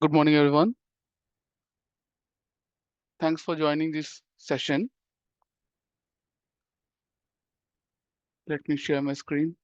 Good morning, everyone. Thanks for joining this session. Let me share my screen.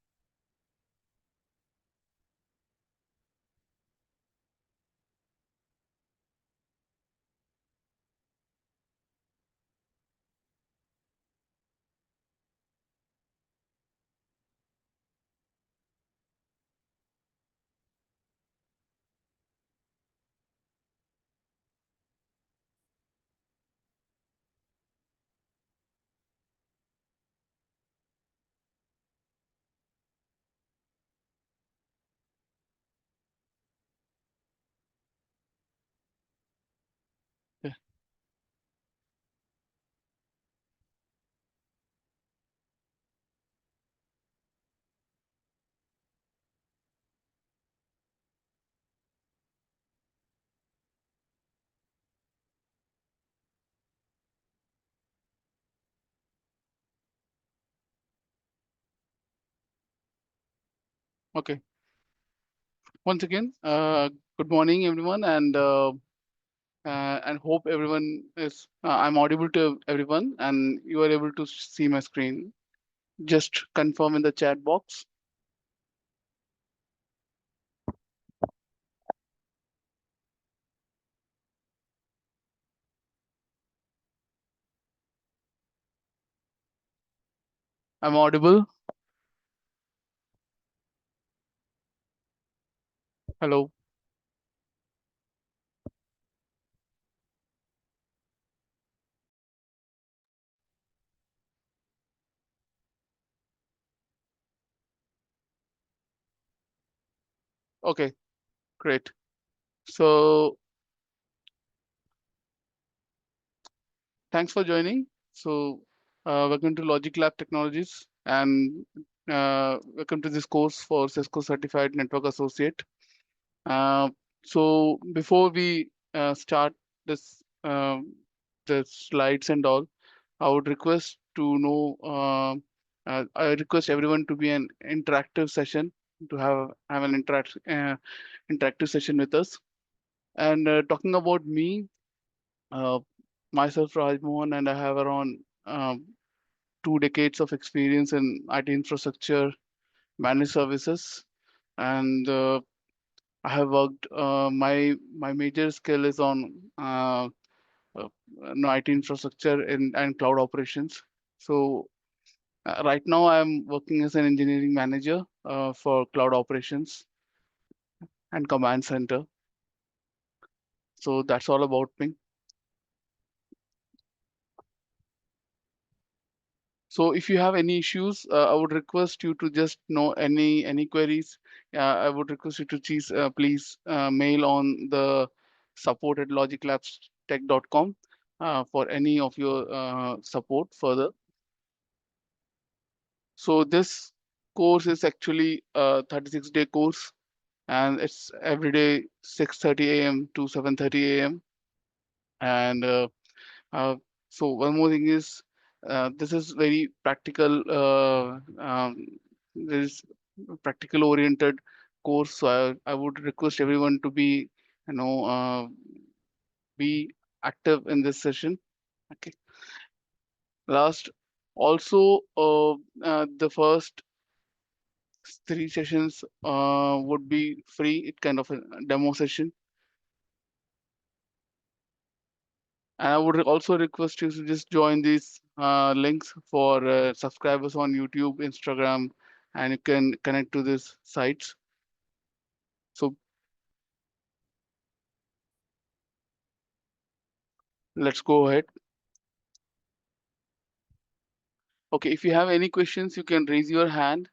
Yeah. Okay. Once again, good morning, everyone, and hope everyone is. I'm audible to everyone, and you are able to see my screen. Just confirm in the chat box. I'm audible. Hello. Okay. Great. So thanks for joining. So welcome to Logic Lab Technologies, and welcome to this course for Cisco Certified Network Associate. Uh, so before we start this the slides and all, I would request to know. I request everyone to be an interactive session to have an interactive session with us. And talking about me, uh, myself Rajmohan, and I have around 2 decades of experience in IT infrastructure, managed services, and I have worked. My major skill is on uh, IT infrastructure and cloud operations. So right now I'm working as an engineering manager for cloud operations and command center. So that's all about me. So if you have any issues, I would request you to just know any queries. I would request you to please mail on the support at logiclabstech.com for any of your support further. So this course is actually a 36-day course, and it's every day 6:30 a.m. to 7:30 a.m. And uh, so one more thing is this is very practical. This is practical oriented course. So I would request everyone to be active in this session. Okay. Last, also the first 3 sessions would be free. It kind of a demo session. And I would also request you to just join these links for subscribers on YouTube, Instagram, and you can connect to these sites. So let's go ahead. Okay, if you have any questions, you can raise your hand.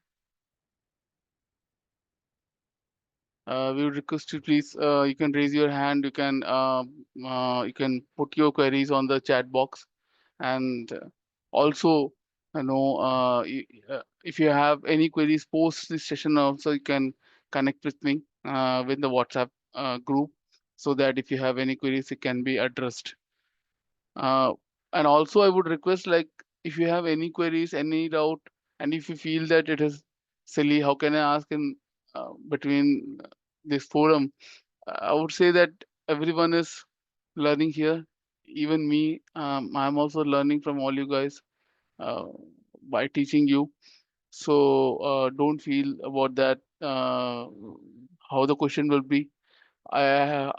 We would request you please, you can raise your hand. You can put your queries on the chat box, and also, if you have any queries post this session, also you can connect with me with the WhatsApp group, so that if you have any queries, it can be addressed. Uh, and also, I would request, like, if you have any queries, any doubt, and if you feel that it is silly, how can I ask in between this forum? I would say that everyone is learning here. Even me, I'm also learning from all you guys uh, by teaching you. So don't feel about that. How the question will be. I,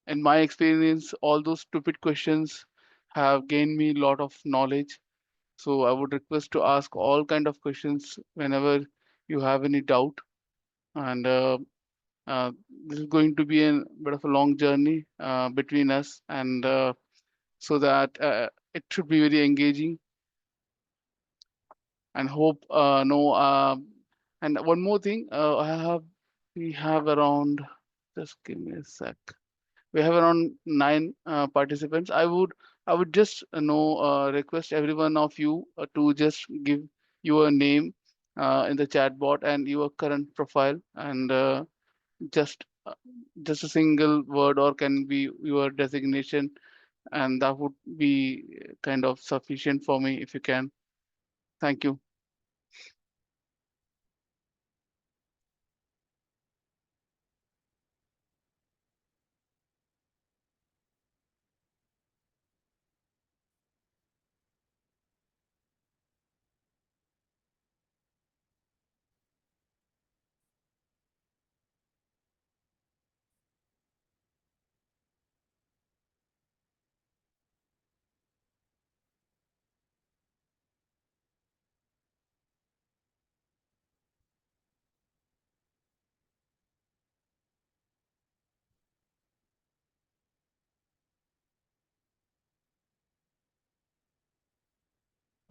in my experience, all those stupid questions have gained me a lot of knowledge. So I would request to ask all kind of questions whenever you have any doubt. And uh, this is going to be a bit of a long journey between us, and so that it should be very engaging. And hope no. And one more thing, we have around. Just give me a sec. We have around 9 participants. I would just request every one of you to just give your name in the chat bot and your current profile, and just uh, just a single word or can be your designation, and that would be kind of sufficient for me if you can. Thank you.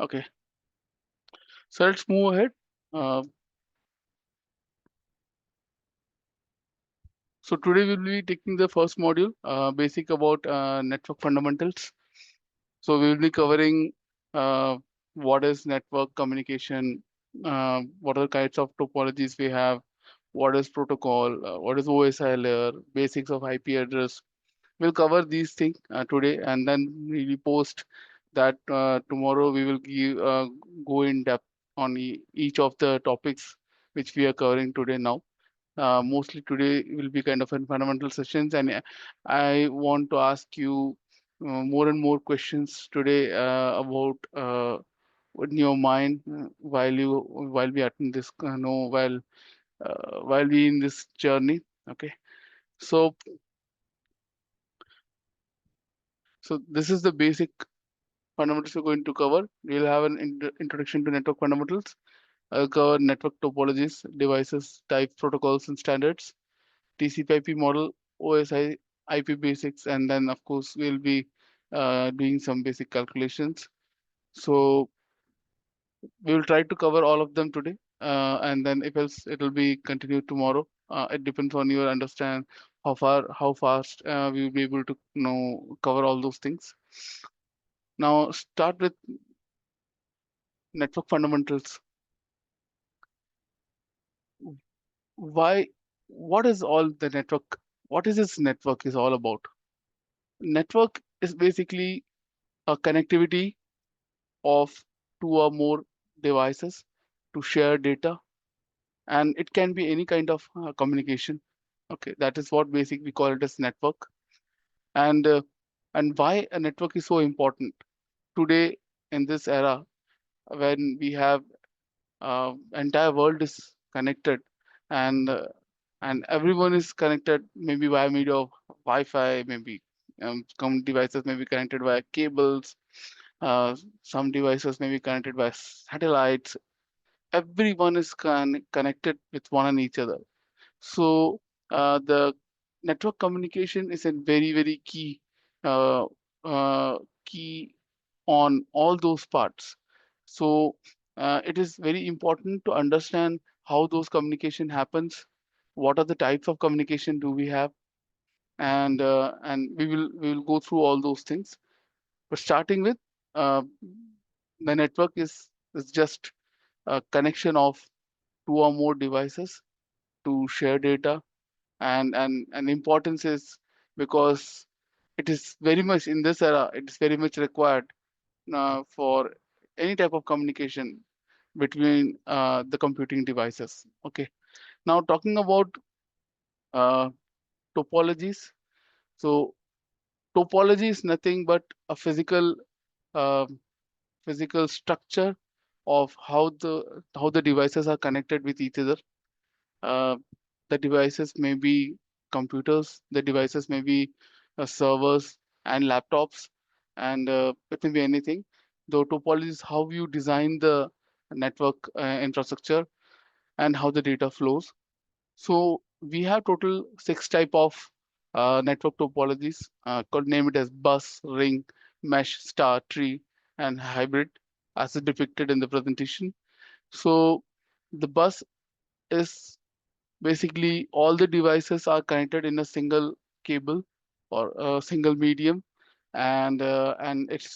Okay, so let's move ahead. Uh, so today we'll be taking the first module, basic about network fundamentals. So we will be covering what is network communication, what are the kinds of topologies we have, what is protocol, what is OSI layer, basics of IP address. We'll cover these things today, and then we will post that tomorrow we will go in depth on each of the topics which we are covering today now. Mostly today will be kind of a fundamental sessions, and I want to ask you more and more questions today about in your mind while we attend this while we in this journey. Okay, so this is the basic fundamentals we're going to cover. We'll have an introduction to network fundamentals. I'll cover network topologies, devices, type protocols, and standards. TCP/IP model, OSI, IP basics, and then of course we'll be doing some basic calculations. So we will try to cover all of them today, and then if else it will be continued tomorrow. It depends on your understand how fast we will be able to cover all those things. Now start with network fundamentals. Why? What is all the network? What is this network is all about? Network is basically a connectivity of two or more devices to share data, and it can be any kind of communication. Okay, that is what basic we call it as network. And why a network is so important today in this era when we have entire world is connected, and everyone is connected maybe by media of Wi-Fi, maybe some devices may be connected via cables, some devices may be connected by satellites. Everyone is connected with one and each other. So the network communication is a very key uh, key on all those parts. So it is very important to understand how those communication happens, what are the types of communication do we have, and we will go through all those things. But starting with uh, the network is just a connection of two or more devices to share data, and importance is because it is very much in this era, it is very much required for any type of communication between the computing devices. Okay, now talking about uh, topologies. So topology is nothing but a uh, physical structure of how the devices are connected with each other. Uh, the devices may be computers, the devices may be servers and laptops, and it may be anything. The topology is how you design the network infrastructure and how the data flows. So we have total 6 type of network topologies. Could name it as bus, ring, mesh, star, tree, and hybrid, as depicted in the presentation. So the bus is basically all the devices are connected in a single cable or a single medium, and it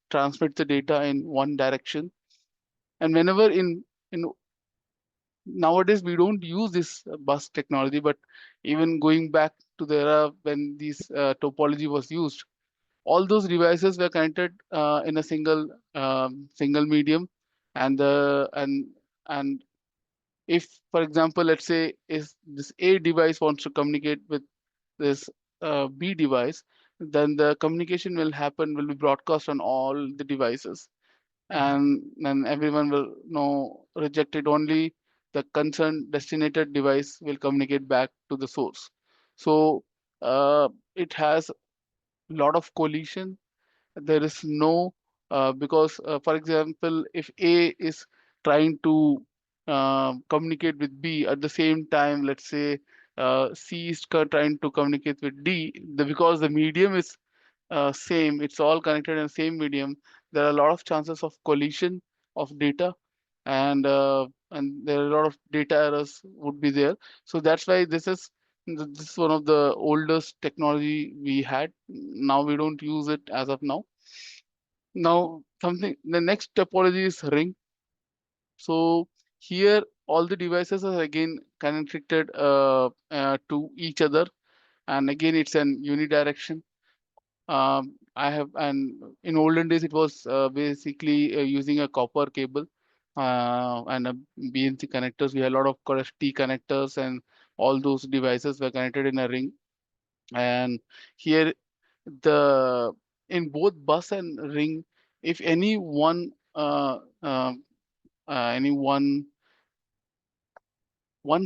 transmits the data in one direction. And whenever in nowadays we don't use this bus technology, but even going back to the era when this topology was used, all those devices were connected in a single medium, and the and if, for example, let's say if this A device wants to communicate with this B device, then the communication will be broadcast on all the devices, and then everyone will know rejected only the concerned destinated device will communicate back to the source. So it has a lot of collision. There is no because for example, if A is trying to communicate with B at the same time, let's say C is trying to communicate with D, because the medium is same, it's all connected in the same medium, there are a lot of chances of collision of data, and there are a lot of data errors would be there. So that's why this is one of the oldest technology we had. Now we don't use it as of now. Now something the next topology is ring. So here all the devices are again connected to each other, and again it's an unidirection. I have, and in olden days, it was basically using a copper cable and a BNC connectors. We had a lot of T connectors, and all those devices were connected in a ring. And here, the in both bus and ring, if any one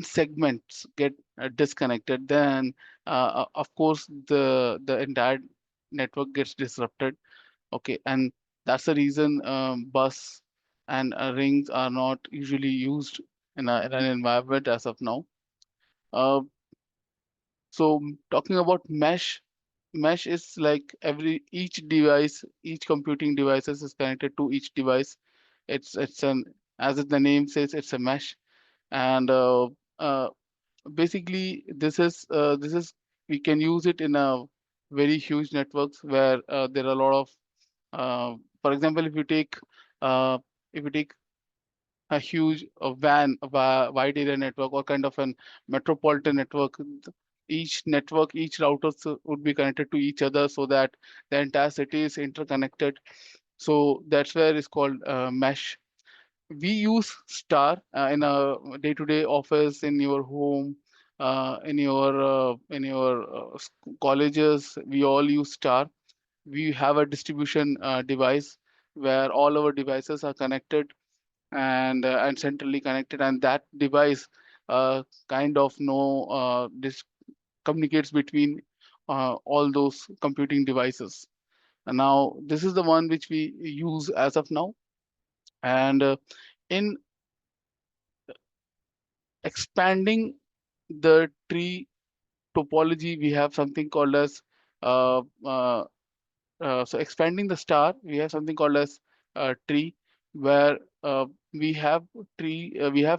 segments get disconnected, then of course the entire network gets disrupted. Okay, and that's the reason bus and rings are not usually used in an environment as of now. Uh, so talking about mesh is like each device, each computing devices is connected to each device. It's an as the name says, it's a mesh, and uh, basically this is we can use it in a very huge networks where there are a lot of for example, uh, if you take a huge wide area network or kind of an metropolitan network, each router would be connected to each other so that the entire city is interconnected. So that's where it's called mesh. We use star in a day-to-day office, in your home, in your colleges. We all use star. We have a distribution device where all our devices are connected and centrally connected, and that device kind of know this communicates between all those computing devices. And now this is the one which we use as of now. And in expanding the tree topology, we have something called as uh, uh, so expanding the star, we have something called as tree, where we have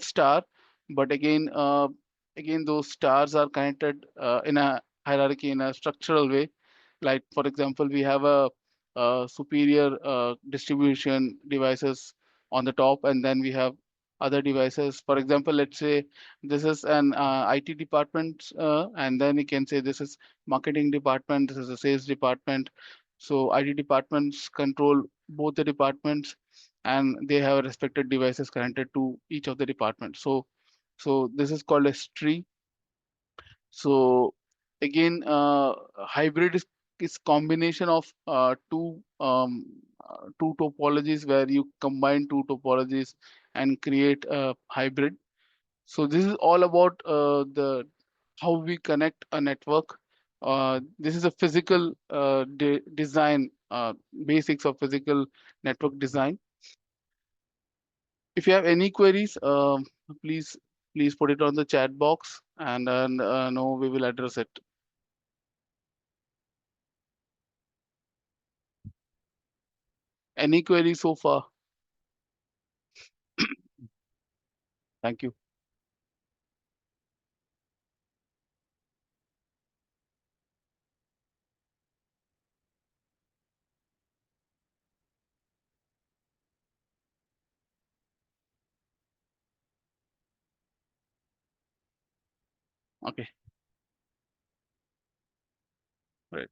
star, but again those stars are connected in a hierarchy, in a structural way. Like for example, we have a superior distribution devices on the top, and then we have other devices. For example, let's say this is an IT department, and then you can say this is marketing department, this is a sales department. So IT departments control both the departments, and they have respected devices connected to each of the departments. So this is called a tree. So Again, hybrid is combination of two topologies where you combine two topologies and create a hybrid. So this is all about the how we connect a network. This is a physical design, basics of physical network design. If you have any queries, please please put it on the chat box, and no, we will address it. Any queries so far? Thank you. Okay, right.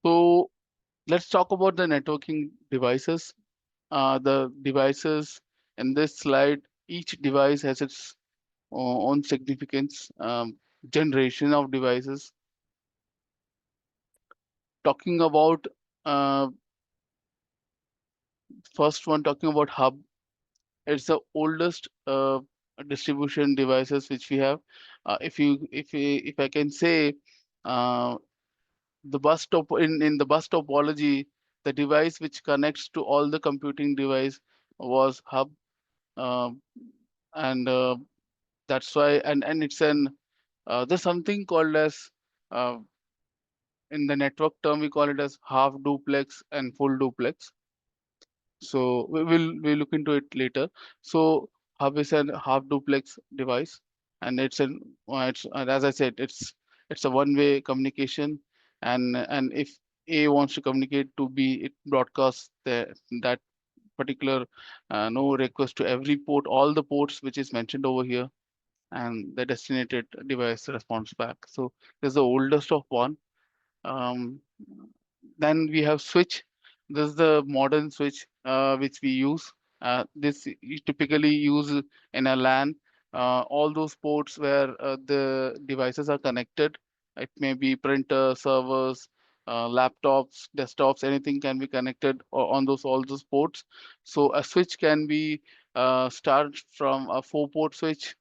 So let's talk about the networking devices. The devices in this slide, each device has its own significance. Generation of devices. Talking about uh, first one, talking about hub. It's the oldest distribution devices which we have. If I can say, uh, the in the bus topology, the device which connects to all the computing device was hub, um, and that's why, and it's an there's something called as, uh, in the network term we call it as half duplex and full duplex. So we'll look into it later. So hub is a half duplex device, and it's as I said, it's a one-way communication, and if A wants to communicate to B, it broadcasts that particular no request to every port, all the ports which is mentioned over here, and the designated device responds back. So this is the oldest of one. um, then we have switch. This is the modern switch which we use. This you typically use in a LAN. All those ports where the devices are connected. It may be printer, servers, laptops, desktops, anything can be connected on those all those ports. So a switch can be start from a 4-port switch,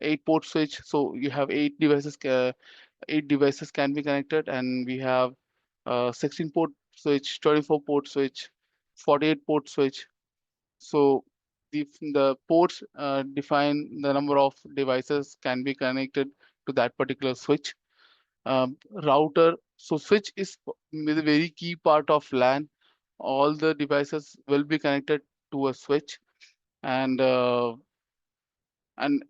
8-port switch. So you have 8 devices can be connected, and we have 16 port switch, 24 port switch, 48 port switch. So the ports define the number of devices can be connected to that particular switch. Router, so switch is a very key part of LAN. All the devices will be connected to a switch, and and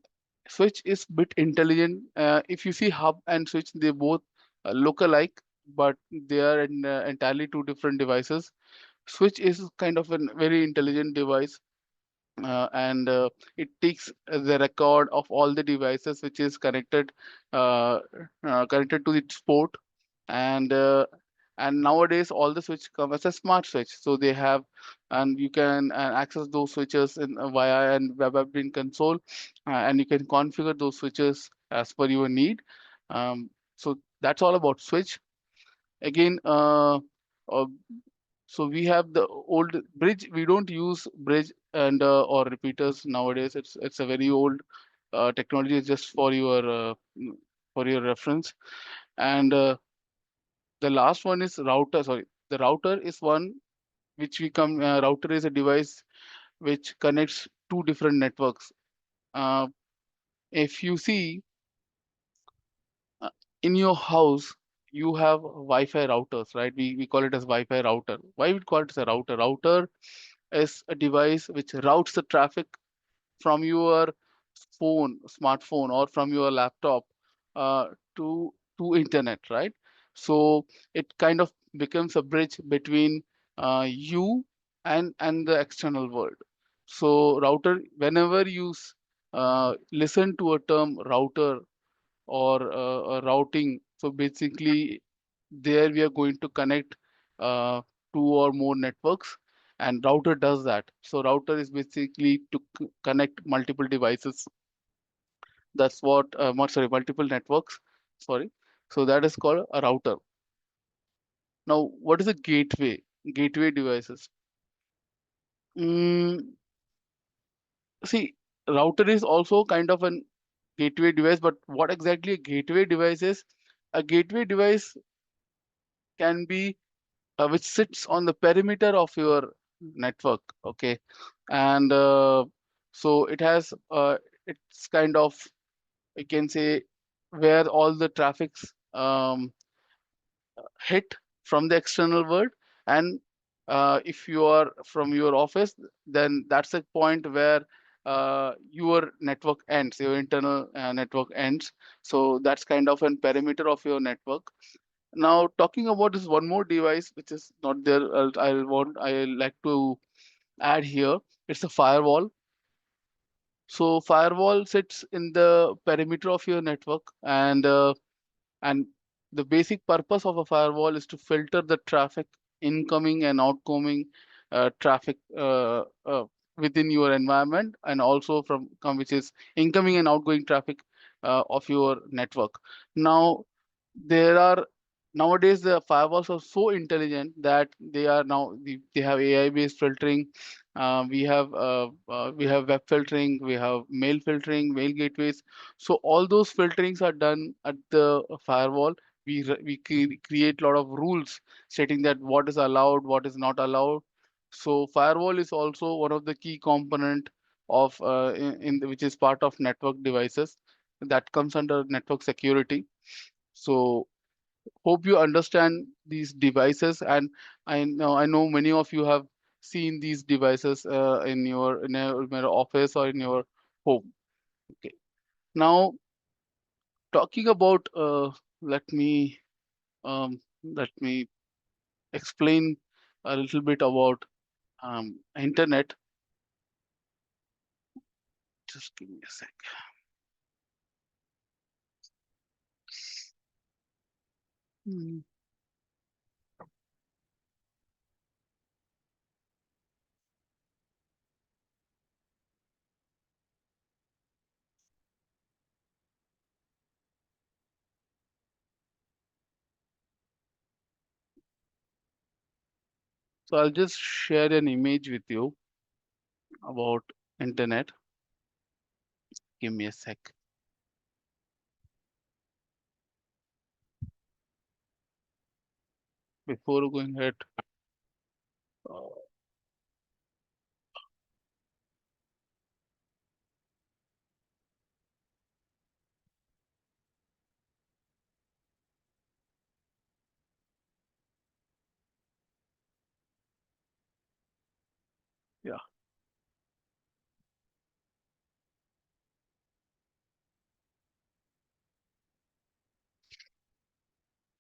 switch is bit intelligent. If you see hub and switch, they both look alike, but they are entirely two different devices. Switch is kind of a very intelligent device, and it takes the record of all the devices which is uh, connected to its port, and nowadays all the switch come as a smart switch, so they have, and you can access those switches via an web admin console, and you can configure those switches as per your need. So that's all about switch. Again, uh, so we have the old bridge. We don't use bridge and or repeaters nowadays. It's a very old technology, just for your reference. And the last one is router. Sorry, the router is one which we come. Router is a device which connects two different networks. Uh, if you see, uh, in your house, you have Wi-Fi routers, right? We call it as Wi-Fi router. Why we call it as a router? Router is a device which routes the traffic from your smartphone, or from your laptop uh, to internet, right? So it kind of becomes a bridge between you and the external world. So router, whenever you listen to a term router or routing, so basically there we are going to connect two or more networks, and router does that. So router is basically to connect multiple devices. That's what, sorry, multiple networks. Sorry. So that is called a router. Now, what is a gateway? Gateway devices. Mm, See, router is also kind of an gateway device, but what exactly a gateway device is? A gateway device can be which sits on the perimeter of your network. Okay, and so it has it's kind of, you can say, where all the traffics hit from the external world. And if you are from your office, then that's a point where your network ends, your internal network ends. So that's kind of a perimeter of your network. Now, talking about this one more device which is not there, I like to add here. It's a firewall. So firewall sits in the perimeter of your network, and the basic purpose of a firewall is to filter the traffic, incoming and outgoing traffic within your environment, and also which is incoming and outgoing traffic of your network. Now, there are nowadays the firewalls are so intelligent that they have AI based filtering. We have web filtering, we have mail filtering, mail gateways. So all those filterings are done at the firewall. We create a lot of rules stating that what is allowed, what is not allowed. So firewall is also one of the key component of which is part of network devices that comes under network security. So hope you understand these devices, and I know many of you have seen these devices in your office or in your home. Okay. Now, talking about let me explain a little bit about internet. Just give me a sec. Hmm. So I'll just share an image with you about internet. Give me a sec. Before going ahead, uh, yeah.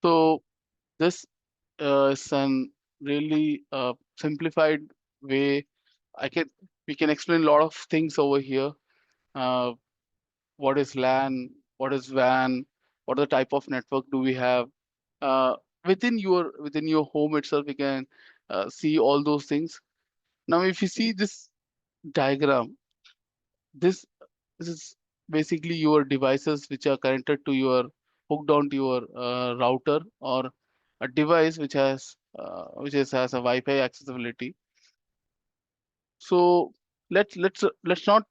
So this is an really simplified way. I can We can explain a lot of things over here. Uh, what is LAN? What is WAN? What are the type of network do we have? Uh, within your home itself, we can see all those things. Now, if you see this diagram, this this is basically your devices which are connected to your hooked onto your router, or a device has a Wi-Fi accessibility. So let's not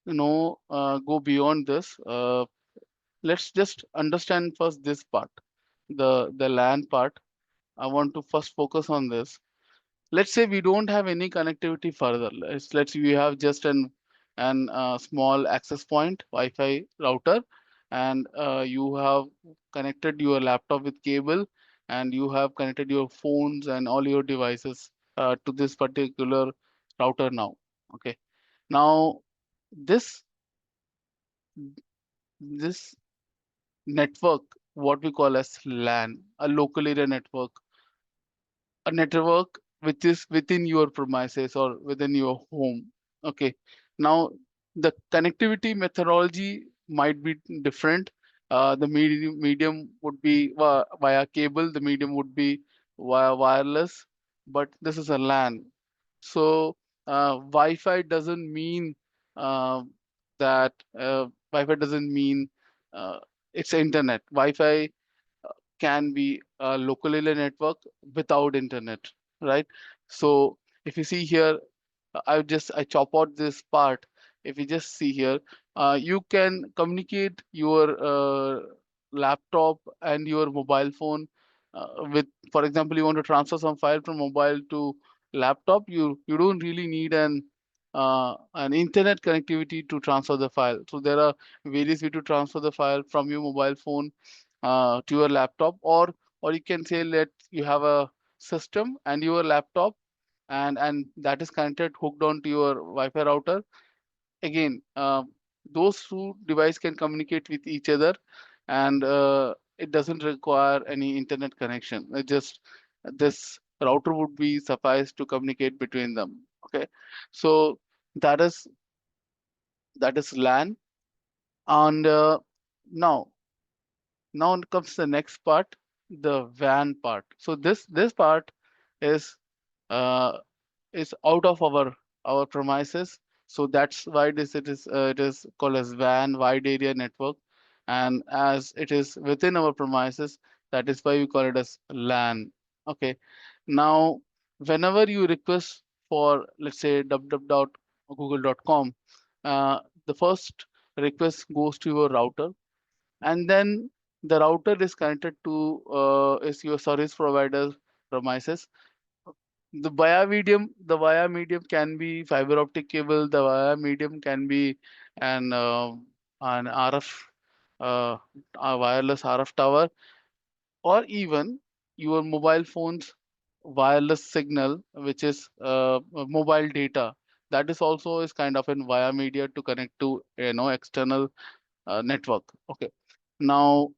go beyond this. Let's just understand first this part, the LAN part. I want to first focus on this. Let's say we don't have any connectivity further. Let's we have just an small access point Wi-Fi router, and you have connected your laptop with cable, and you have connected your phones and all your devices to this particular router now. Okay. Now this this network, what we call as LAN, a local area network, a network which is within your premises or within your home. Okay. Now, the connectivity methodology might be different. The medium would be via cable, the medium would be via wireless, but this is a LAN. So Wi-Fi doesn't mean uh, that Wi-Fi doesn't mean uh, it's internet. Wi-Fi can be a local area network without internet, right? So if you see here, I chop out this part. If you just see here, you can communicate your laptop and your mobile phone with, for example, you want to transfer some file from mobile to laptop. You don't really need an internet connectivity to transfer the file. So there are various ways to transfer the file from your mobile phone to your laptop, or you can say let you have a system and your laptop, and that is connected hooked on to your Wi-Fi router. Again, those two devices can communicate with each other, and it doesn't require any internet connection. It just this router would be suffice to communicate between them. Okay, so that is that is LAN, and now now comes the next part, the WAN part. So this part is uh, is out of our premises. So that's why it is called as WAN, wide area network, and as it is within our premises, that is why we call it as LAN. Okay. Now, whenever you request for, let's say, www.google.com, the first request goes to your router, and then the router is connected to is your service provider premises. The via medium can be fiber optic cable. The via medium can be an uh, an RF, a wireless RF tower, or even your mobile phone's wireless signal, which is mobile data. That is also is kind of an via media to connect to external network. Okay. Now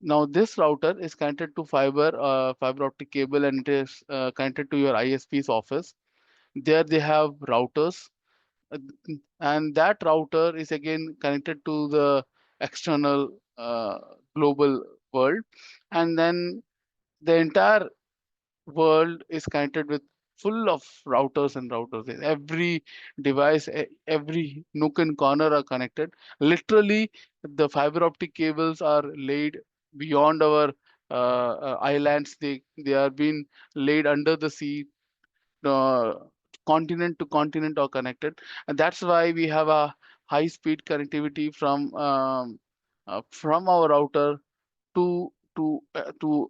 now this router is connected to fiber optic cable, and it is connected to your ISP's office. There they have routers, uh, and that router is again connected to the external global world, and then the entire world is connected with full of routers and routers. Every device, every nook and corner are connected. Literally, the fiber optic cables are laid beyond our islands. They are being laid under the sea. uh, Continent to continent are connected, and that's why we have a high speed connectivity from our router to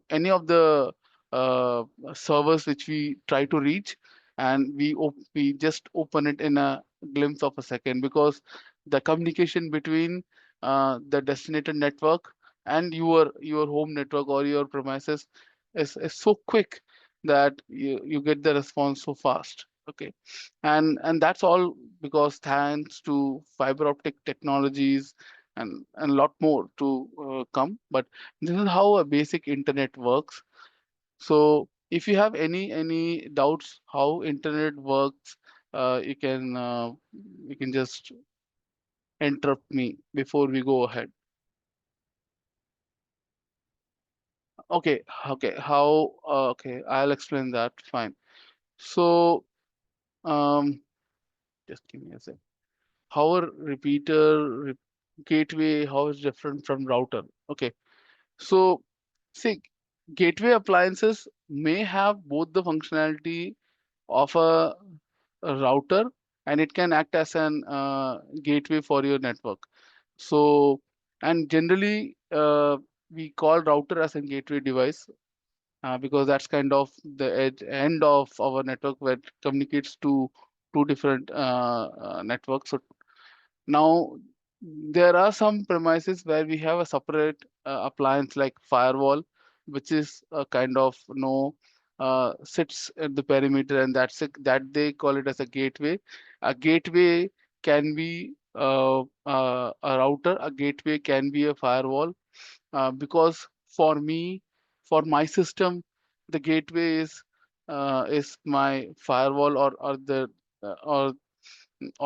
any of the uh, servers which we try to reach, and we just open it in a glimpse of a second, because the communication between the destinated network and your home network or your premises is so quick that you get the response so fast. Okay, and that's all because thanks to fiber optic technologies and a lot more to come. But this is how a basic internet works. So if you have any doubts how internet works, you can just interrupt me before we go ahead. Okay, okay, okay, I'll explain that. Fine. So um, just give me a sec. How a gateway, how is different from router? Okay, so see, gateway appliances may have both the functionality of a router, and it can act as an gateway for your network. So, and generally, we call router as a gateway device because that's kind of the end of our network where it communicates to two different networks. So now, there are some premises where we have a separate appliance like firewall, which is a kind of sits at the perimeter, and that they call it as a gateway. A gateway can be a router. A gateway can be a firewall. Because for me, for my system, the gateway is my firewall, or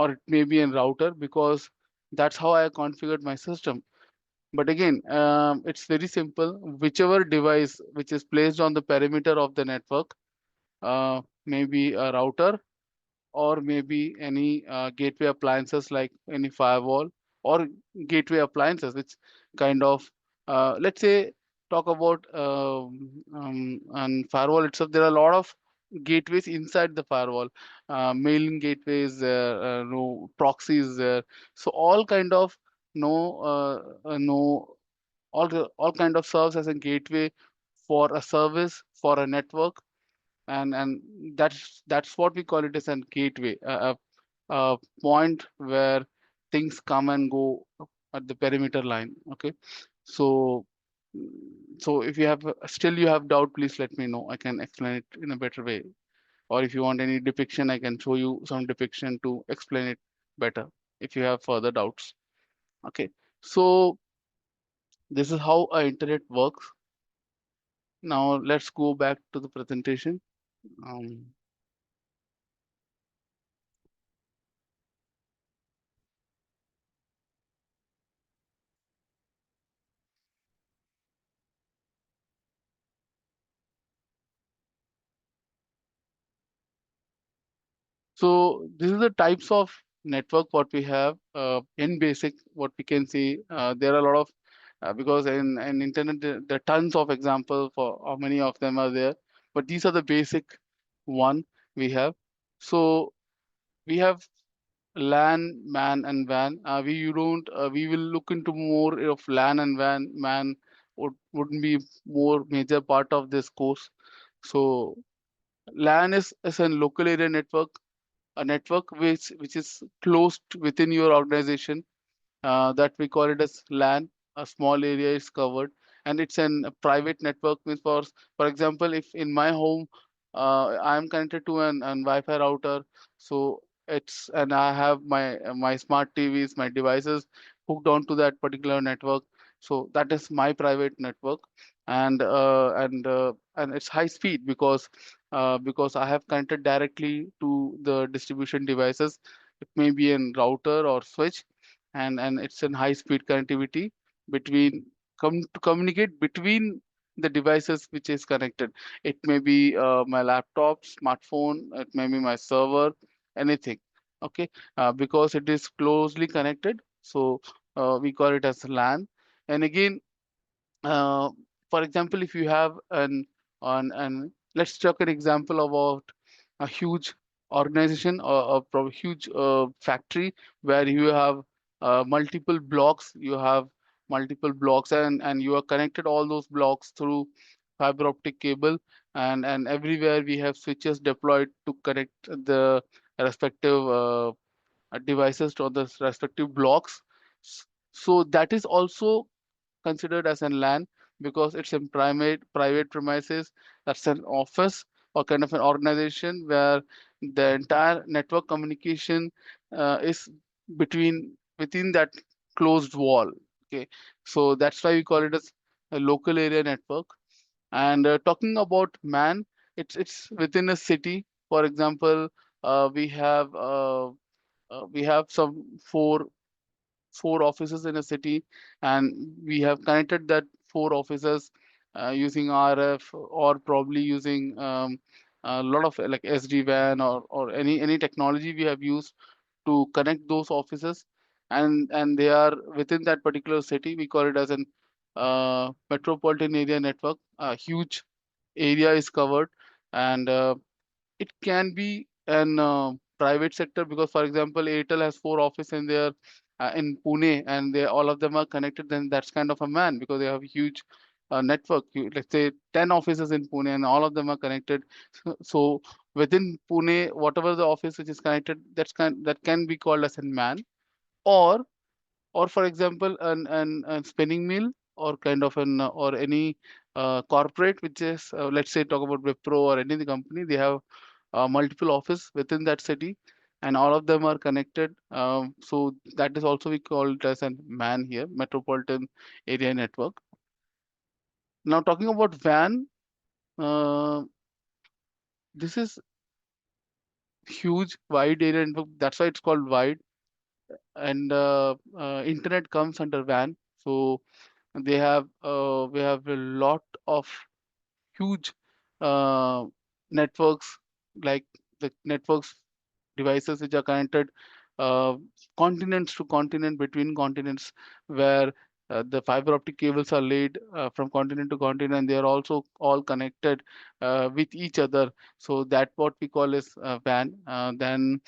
it may be a router, because that's how I configured my system. But again, it's very simple. Whichever device which is placed on the perimeter of the network, maybe a router, or maybe any gateway appliances like any firewall or gateway appliances, which kind of, let's say, talk about and firewall itself. There are a lot of gateways inside the firewall, mailing gateways, no proxies there. So all kind of no no all kind of serves as a gateway for a service, for a network, and that's what we call it as a gateway, a point where things come and go at the perimeter line. Okay, so so if you have still you have doubt, please let me know. I can explain it in a better way. Or if you want any depiction, I can show you some depiction to explain it better if you have further doubts. Okay, so this is how our internet works. Now let's go back to the presentation. Um, So this is the types of network what we have in basic. What we can see, there are a lot of because in internet there are tons of examples for how many of them are there. But these are the basic one we have. So we have LAN, MAN, and WAN. We you don't we will look into more of LAN and WAN. MAN wouldn't be more major part of this course. So LAN is a local area network, a network which is closed within your organization, that we call it as LAN. A small area is covered, and it's a private network. Means for example, if in my home I am connected to an Wi-Fi router, so it's and I have my smart TVs, my devices hooked onto that particular network. So that is my private network, and it's high speed because I have connected directly to the distribution devices. It may be a router or switch, and it's in high speed connectivity between to communicate between the devices which is connected. It may be my laptop, smartphone, it may be my server, anything. Okay, because it is closely connected, so we call it as LAN. And again, uh, for example, if you have an let's talk an example about a huge organization or a huge factory where you have multiple blocks. You have multiple blocks, and you are connected all those blocks through fiber optic cable, and everywhere we have switches deployed to connect the respective devices to the respective blocks. So that is also considered as an LAN because it's in private premises. That's an office or kind of an organization where the entire network communication is within that closed wall. Okay, so that's why we call it as a local area network. And talking about MAN, it's within a city. For example, we have some four offices in a city, and we have connected that four offices using RF, or probably using a lot of like SD-WAN, or any technology we have used to connect those offices, and they are within that particular city. We call it as an metropolitan area network. A huge area is covered, and it can be an private sector because, for example, Airtel has four offices in Pune, and they all of them are connected. Then that's kind of a man because they have a huge network. Let's say 10 offices in Pune, and all of them are connected. So within Pune, whatever the office which is connected, that can be called as a man, or for example, an spinning mill, or kind of an or any corporate which is, let's say, talk about Wipro or any company. They have multiple office within that city, and all of them are connected. So that is also we call it as a MAN here, metropolitan area network. Now talking about WAN, uh, this is huge wide area network. That's why it's called wide, and internet comes under WAN. So we have a lot of huge uh, networks, like the networks. devices which are connected uh, continents to continent, between continents, where the fiber optic cables are laid from continent to continent, and they are also all connected with each other. So that what we call as WAN. Then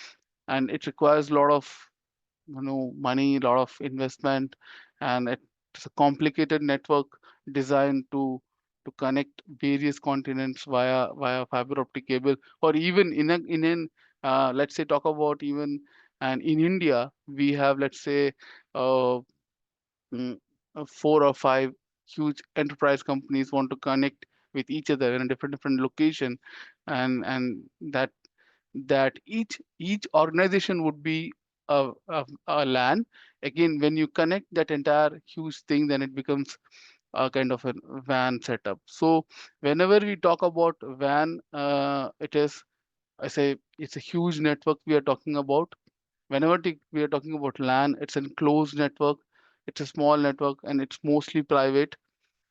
and it requires a lot of money, a lot of investment, and it's a complicated network designed to connect various continents via fiber optic cable. Or even let's say talk about even, and in India we have, let's say, uh, mm, 4 or 5 huge enterprise companies want to connect with each other in a different location, and that each organization would be a LAN. Again, when you connect that entire huge thing, then it becomes a kind of a WAN setup. So whenever we talk about WAN, it is, I say, it's a huge network we are talking about. Whenever we are talking about LAN, it's a closed network, it's a small network, and it's mostly private.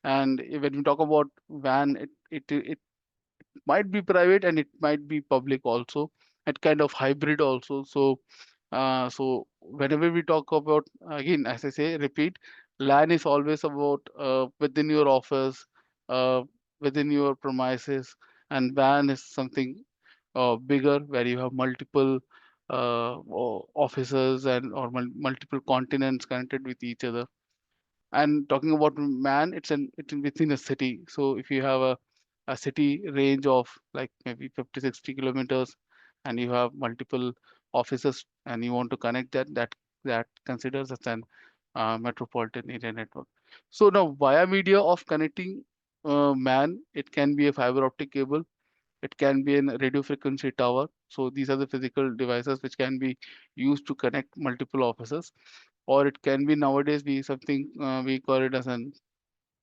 And when we talk about WAN, it might be private and it might be public also, and kind of hybrid also. So whenever we talk about, again, as I say, repeat, LAN is always about within your office, uh, within your premises, and WAN is something bigger, where you have multiple offices and or multiple continents connected with each other. And talking about man, it's within a city. So if you have a city range of like maybe 50, 60 kilometers, and you have multiple offices, and you want to connect that considers as an metropolitan area network. So now via media of connecting man, it can be a fiber optic cable, it can be a radio frequency tower. So these are the physical devices which can be used to connect multiple offices. Or it can be, nowadays we something we call it as an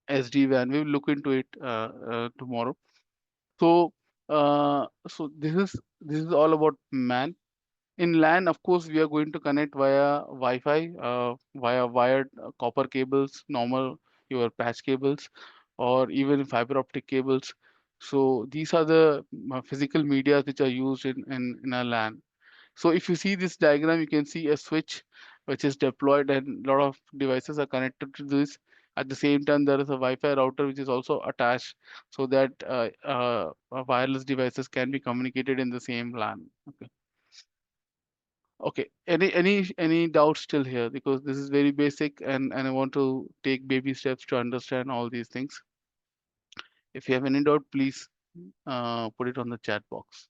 SD-WAN. We will look into it tomorrow. So this is all about MAN. In LAN, of course, we are going to connect via Wi-Fi, via wired copper cables, normal your patch cables, or even fiber optic cables. So these are the physical media which are used in a LAN. So if you see this diagram, you can see a switch which is deployed, and a lot of devices are connected to this. At the same time, there is a Wi-Fi router which is also attached, so that wireless devices can be communicated in the same LAN. Okay. Okay. Any doubts still here? Because this is very basic, and I want to take baby steps to understand all these things. If you have any doubt, please put it on the chat box.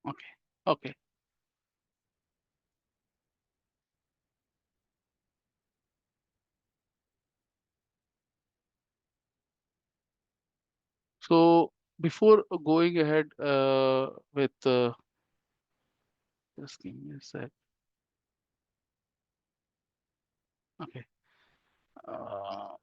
Okay. Okay. So before going ahead with just give me a sec. Okay. Uh,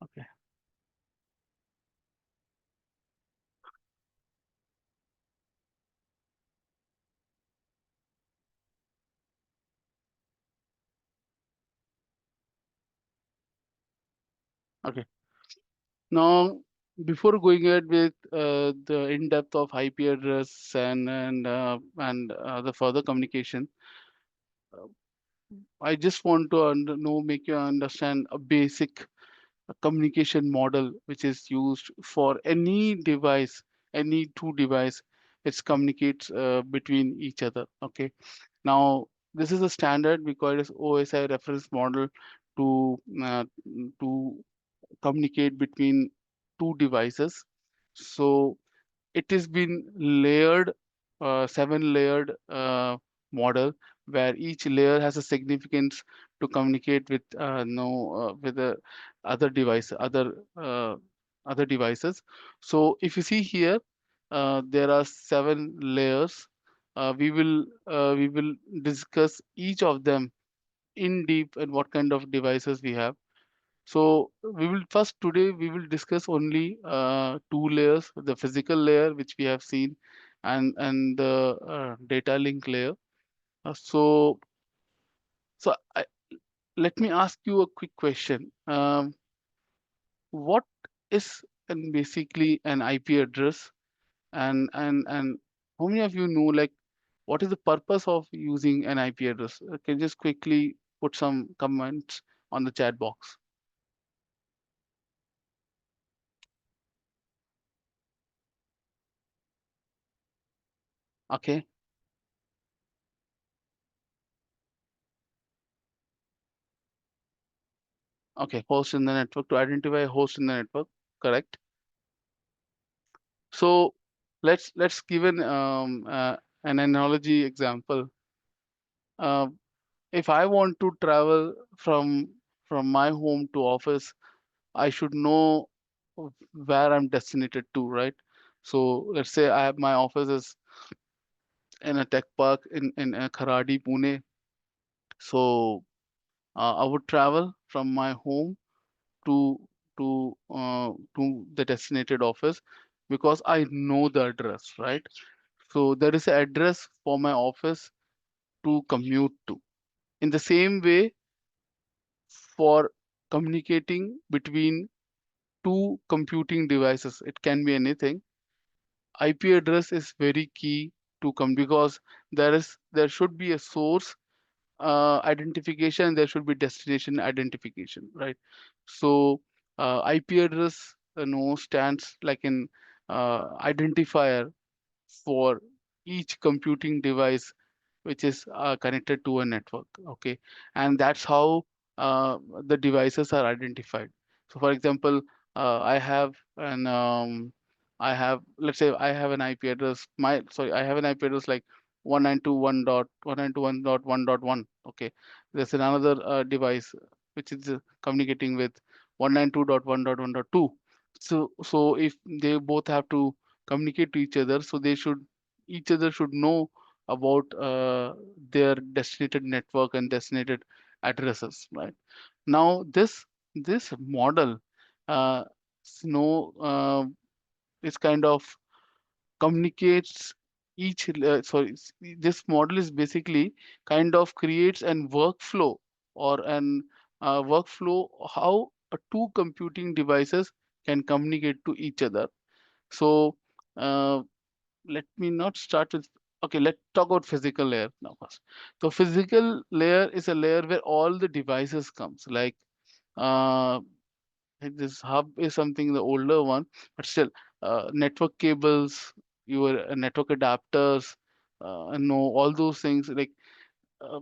okay. Okay. Now, before going ahead with the in-depth of IP address and the further communication, uh, I just want to make you understand a basic communication model which is used for any device, any two device, which communicates between each other. Okay. Now, this is a standard we call it as OSI reference model to to communicate between two devices. So it has been layered, 7 layered model, where each layer has a significance to communicate with no with the other device, other devices. So if you see here, there are 7 layers. We will discuss each of them in deep and what kind of devices we have. So today we will discuss only 2 layers: the physical layer, which we have seen, and the data link layer. So let me ask you a quick question. What is basically an IP address, and how many of you know, like, what is the purpose of using an IP address? Can you just quickly put some comments on the chat box? Okay. Okay, host in the network, to identify a host in the network, correct? So let's give an analogy example. Uh, if I want to travel from my home to office, I should know where I'm destinated to, right? So let's say I have my office is in a tech park in Kharadi, Pune. So I would travel from my home to to the designated office because I know the address, right? So there is an address for my office to commute to. In the same way, for communicating between two computing devices, it can be anything. IP address is very key to come, because there should be a source identification, there should be destination identification, right? So IP address stands like an identifier for each computing device which is connected to a network. Okay, and that's how the devices are identified. So for example, I have an let's say I have an IP address, I have an IP address like 192.1.1.1.1. Okay, there's another device which is communicating with 192.1.1.2. So if they both have to communicate to each other, so each other should know about their designated network and designated addresses, right? Now this model, uh, Snow, is kind of communicates this model is basically kind of creates an workflow, or an workflow how two computing devices can communicate to each other. So uh, let me not start with, okay, let's talk about physical layer now first. So physical layer is a layer where all the devices comes, uh, like this hub is something the older one, but still network cables, your network adapters, and know all those things, like uh,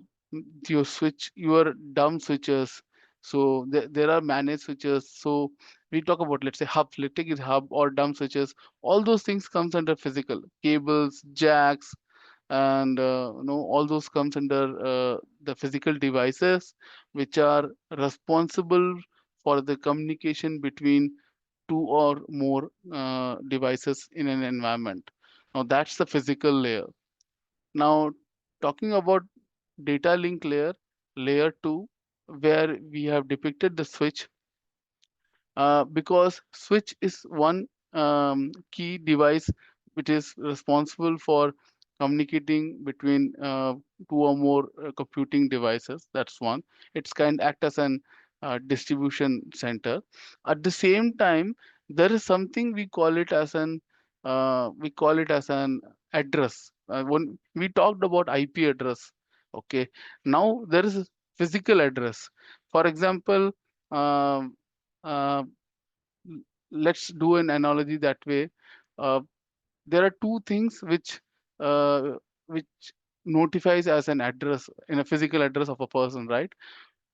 your switch, your dumb switches. So there are managed switches. So we talk about, let's say, hubs. Let's take it hub or dumb switches. All those things comes under physical cables, jacks, and all those comes under the physical devices which are responsible for the communication between two or more devices in an environment. Now that's the physical layer. Now, talking about data link layer, layer 2, where we have depicted the switch, because switch is one key device which is responsible for communicating between two or more computing devices. That's one. It's kind of act as an distribution center. At the same time, there is something we call it as an address. When we talked about IP address, okay, now there is a physical address. For example, um, uh, let's do an analogy that way. Uh, there are two things uh, which notifies as an address in a physical address of a person, right?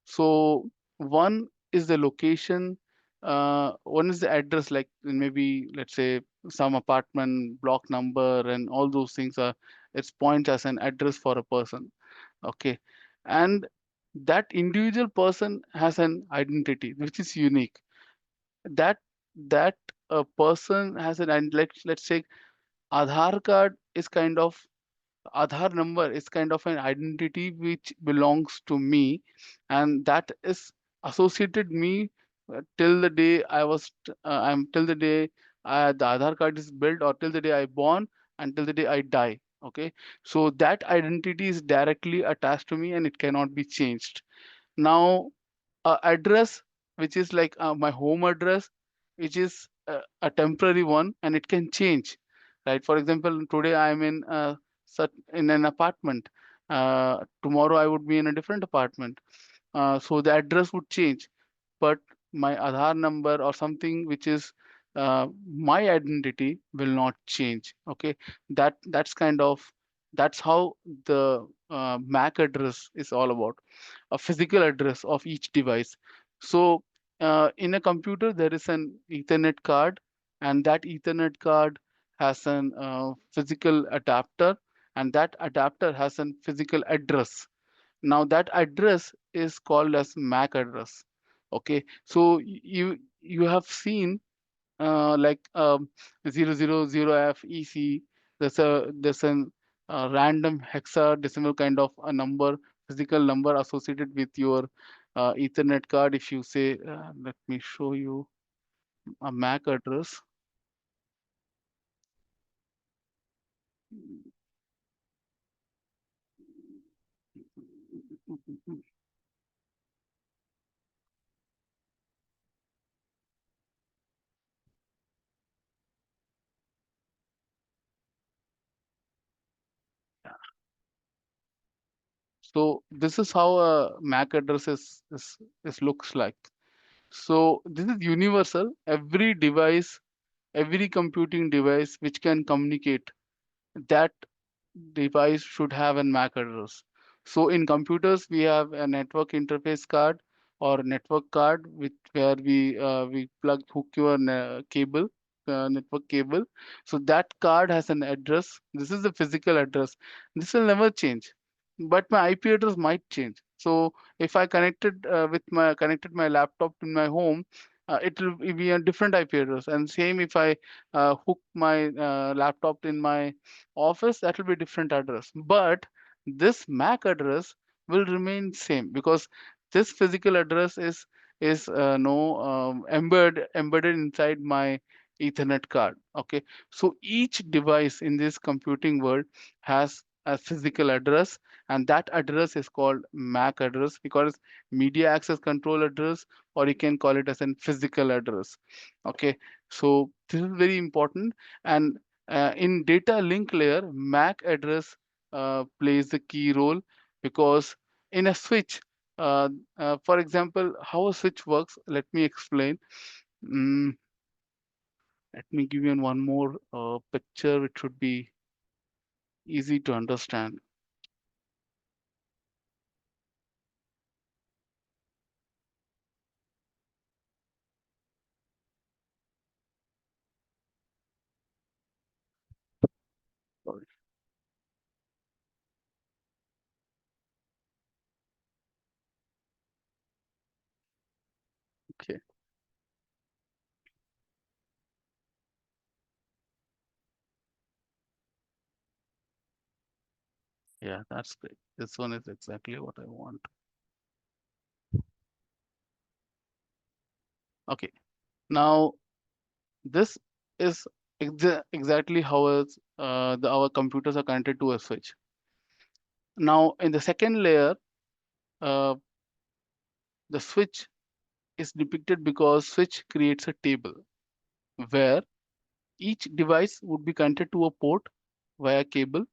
So one is the location, one is the address, like maybe let's say some apartment block number and all those things are, it's points as an address for a person. Okay. And that individual person has an identity which is unique. That that person has an, and let's say Aadhaar card is kind of, Aadhaar number is kind of an identity which belongs to me, and that is associated me till the day I'm till the day the Aadhaar card is built, or till the day I born, until the day I die. Okay, so that identity is directly attached to me and it cannot be changed. Now, address which is like my home address, which is a temporary one and it can change, right? For example, today I am in in an apartment, tomorrow I would be in a different apartment, so the address would change, but my Aadhaar number or something which is my identity will not change. Okay, that's kind of, that's how the MAC address is all about, a physical address of each device. So in a computer, there is an Ethernet card, and that Ethernet card has an physical adapter, and that adapter has a physical address. Now that address is called as MAC address. Okay, so you have seen like 000F EC. There's an random hexadecimal kind of a number, physical number associated with your Ethernet card. If you say, let me show you a MAC address. So this is how a MAC address is looks like. So this is universal. Every device, every computing device which can communicate, that device should have a MAC address. So in computers, we have a network interface card or network card, which where we plug hook your cable, network cable. So that card has an address. This is the physical address. This will never change, but my IP address might change. So if I connected my laptop in my home, it will be a different IP address. And same if I hook my laptop in my office, that will be a different address, but this MAC address will remain same, because this physical address is no embedded inside my Ethernet card. Okay, so each device in this computing world has a physical address, and that address is called MAC address, because media access control address, or you can call it as a physical address. Okay, so this is very important. And in data link layer, MAC address plays the key role, because in a switch, for example, how a switch works, let me explain. Mm, Let me give you one more picture, which should be easy to understand. Sorry. Okay, yeah, that's great. This one is exactly what I want. Okay, now this is exactly how our computers are connected to a switch. Now, in the second layer, uh, the switch is depicted because switch creates a table where each device would be connected to a port via cable.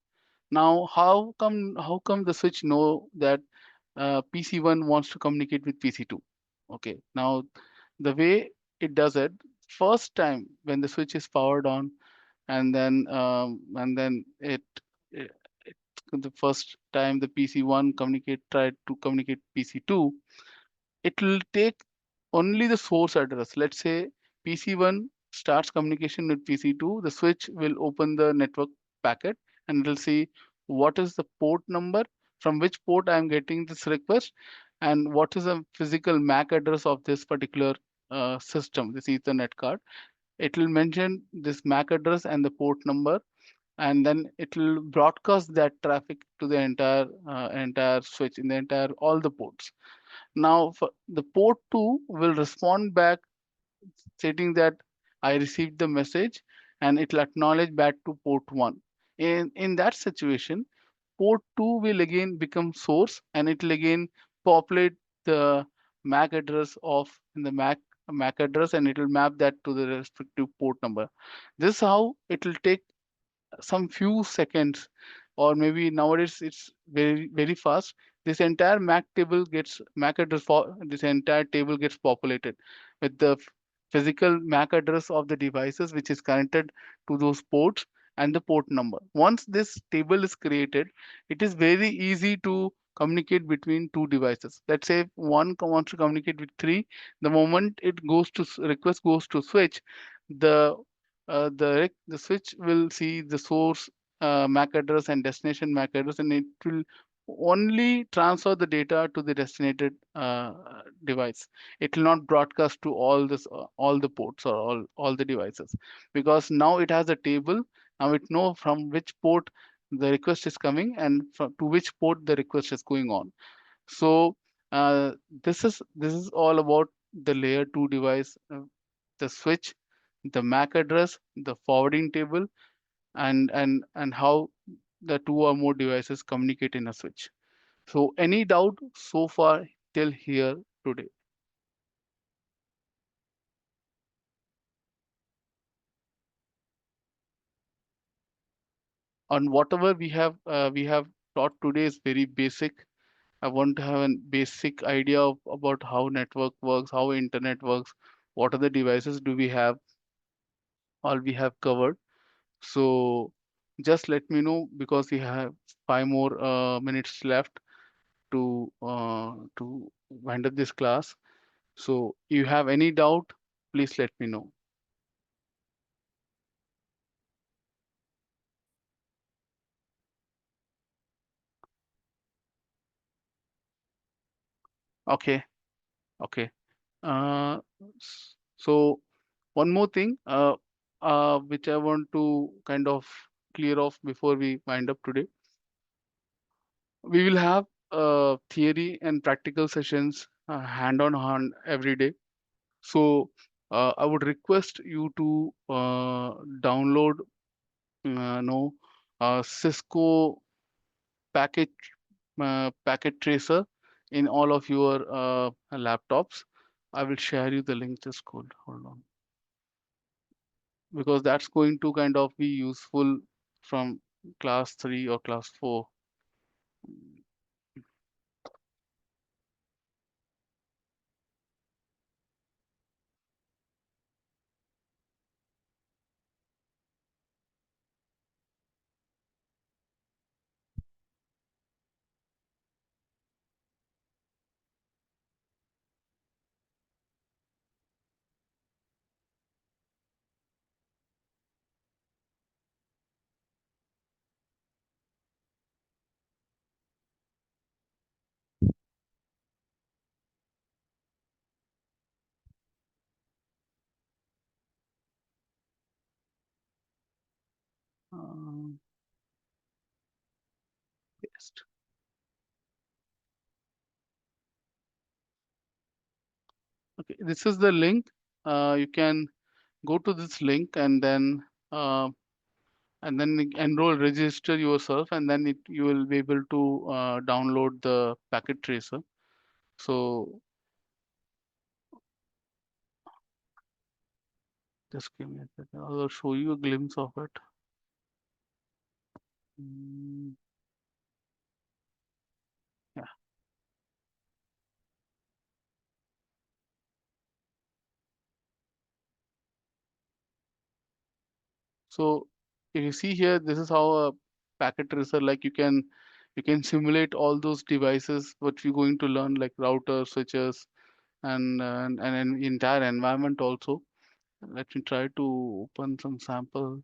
Now, how come the switch know that PC1 wants to communicate with PC2? Okay, now the way it does it, first time when the switch is powered on, and then it, it the first time the PC1 tried to communicate PC2, it will take only the source address. Let's say PC1 starts communication with PC2, the switch will open the network packet and it will see what is the port number, from which port I am getting this request, and what is the physical MAC address of this particular system, this Ethernet card. It will mention this MAC address and the port number, and then it will broadcast that traffic to the entire switch in the entire all the ports. Now, for the port 2 will respond back stating that I received the message, and it will acknowledge back to port 1. In that situation, port 2 will again become source, and it will again populate the MAC address of the MAC address, and it will map that to the respective port number. This is how it will take some few seconds, or maybe nowadays it's very fast. This entire MAC address for this entire table gets populated with the physical MAC address of the devices which is connected to those ports and the port number. Once this table is created, it is very easy to communicate between two devices. Let's say if one wants to communicate with three, the moment it goes to request goes to switch, the the switch will see the source MAC address and destination MAC address, and it will only transfer the data to the destinated device. It will not broadcast to all the ports or all the devices, because now it has a table. Now it know from which port the request is coming and to which port the request is going on. So this is all about the layer 2 device, the switch, the MAC address, the forwarding table, and how the two or more devices communicate in a switch. So any doubt so far till here today? On whatever we have taught today is very basic. I want to have a basic idea about how network works, how internet works, what are the devices do we have, all we have covered. So just let me know, because we have 5 more minutes left to wind up this class. So you have any doubt, please let me know. Okay, okay. Uh, so one more thing, which I want to kind of clear off before we wind up today. We will have theory and practical sessions hand on hand every day. So I would request you to download no Cisco packet packet tracer in all of your laptops. I will share you the link. Just hold on, because that's going to kind of be useful from class 3 or class 4. Um, paste. Okay, this is the link. You can go to this link uh, and then enroll, register yourself, and then you will be able to download the packet tracer. So just give me a second. I'll show you a glimpse of it. Mm, yeah. So if you see here, this is how a packet tracer, like you can simulate all those devices what we're going to learn, like router, switches, and an entire environment also. Let me try to open some sample.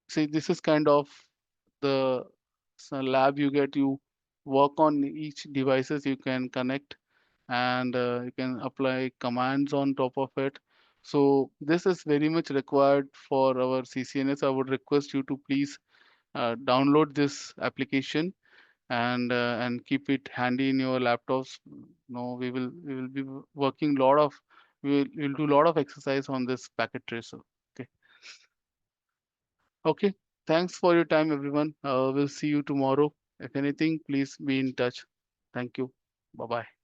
See, this is kind of the lab you get. You work on each devices you can connect, and you can apply commands on top of it. So this is very much required for our CCNS. I would request you to please download this application and keep it handy in your laptops. No, we will be working lot of we'll do a lot of exercise on this packet tracer. Okay. Okay. Thanks for your time, everyone. We'll see you tomorrow. If anything, please be in touch. Thank you. Bye bye.